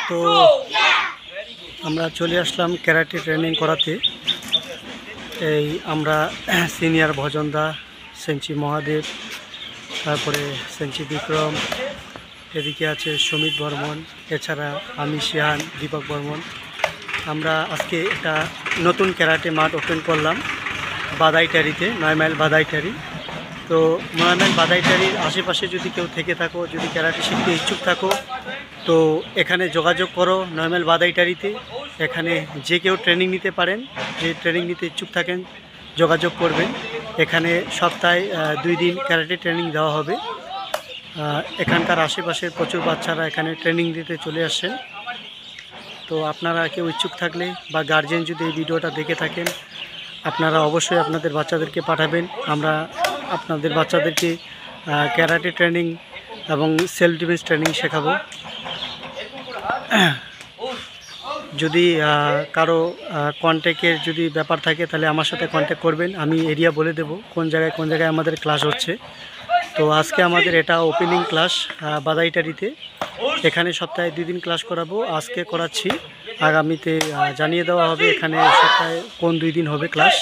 তো আমরা চলে আসলাম ক্যারাটে ট্রেনিং করাতে। এই আমরা সিনিয়র ভজনদা, সেঞ্চি মহাদেব, তারপরে সেঞ্চি বিক্রম, এদিকে আছে সুমিত বর্মন, এছাড়া আমি শিহান, দীপক বর্মন। আমরা আজকে একটা নতুন ক্যারাটে মাঠ ওপেন করলাম বাদাইটারিতে, 9 মাইল বাদাইটারি। তো 9 মাইল বাদাইটারির আশেপাশে যদি কেউ থেকে থাকো, যদি ক্যারাটে শিখতে ইচ্ছুক থাকো, তো এখানে যোগাযোগ করো 9 মাইল বাদাইটারিতে। এখানে যে কেউ ট্রেনিং নিতে পারেন, যে ট্রেনিং নিতে ইচ্ছুক থাকেন যোগাযোগ করবেন। এখানে সপ্তাহে 2 দিন ক্যারাটে ট্রেনিং দেওয়া হবে। এখানকার আশেপাশের প্রচুর বাচ্চারা এখানে ট্রেনিং দিতে চলে আসেন। তো আপনারা কেউ ইচ্ছুক থাকলে বা গার্জেন যদি এই ভিডিওটা দেখে থাকেন, আপনারা অবশ্যই আপনাদের বাচ্চাদেরকে পাঠাবেন। আমরা আপনাদের বাচ্চাদেরকে ক্যারাটে ট্রেনিং এবং সেলফ ডিফেন্স ট্রেনিং শেখাবো। যদি কারো কন্ট্যাক্টের যদি ব্যাপার থাকে তাহলে আমার সাথে কন্ট্যাক্ট করবেন, আমি এরিয়া বলে দেব কোন জায়গায় আমাদের ক্লাস হচ্ছে। তো আজকে আমাদের এটা ওপেনিং ক্লাস বাদাইটারিতে। এখানে সপ্তাহে 2 দিন ক্লাস করাবো। আজকে করাচ্ছি, আগামীতে জানিয়ে দেওয়া হবে এখানে সপ্তাহে কোন 2 দিন হবে ক্লাস।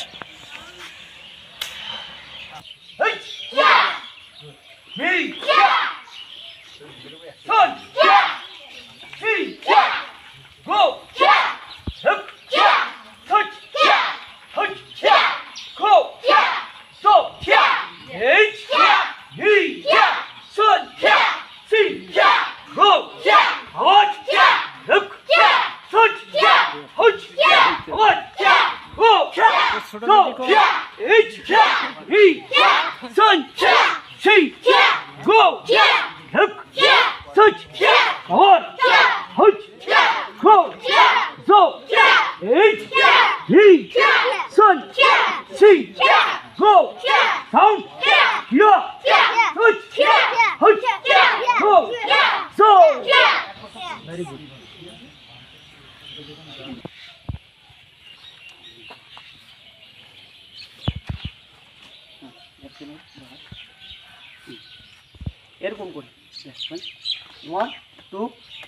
Very good. এরকম করে 1 2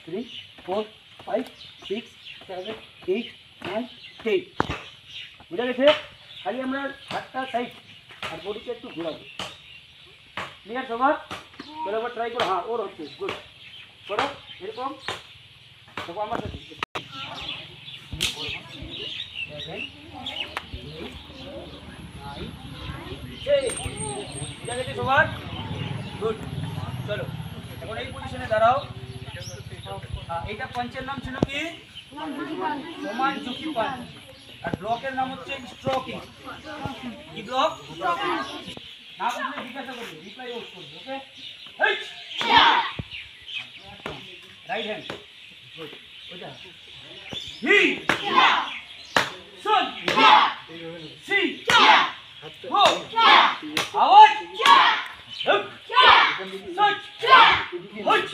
3 4 5 6 7 8 9 10 বুঝা গেছে। খালি আমরা হাতটা সাইড আর বডিকে একটু ঘোরাবো। ক্লিয়ার সবার? চলো আবার ট্রাই করো। হ্যাঁ, ওর হচ্ছে গুড। করো এরকম। দেখো আমার সাথে বুঝা গেছে সবার? গুড। চলো এখন এই পজিশনে দাঁড়াও। এইটা পাঞ্চের নাম ছিল কি? সমান ঝুঁকি পাঞ্চ। আর ব্লকের নাম হচ্ছে স্ট্রোকিং। কি ব্লক? না বুঝলে জিজ্ঞাসা করবে, রিপ্লাই ওস করবে। ওকে, রাইট হ্যান্ড ওইটা হি শুন সি হো আওয়াজ হুক সুচ হুচ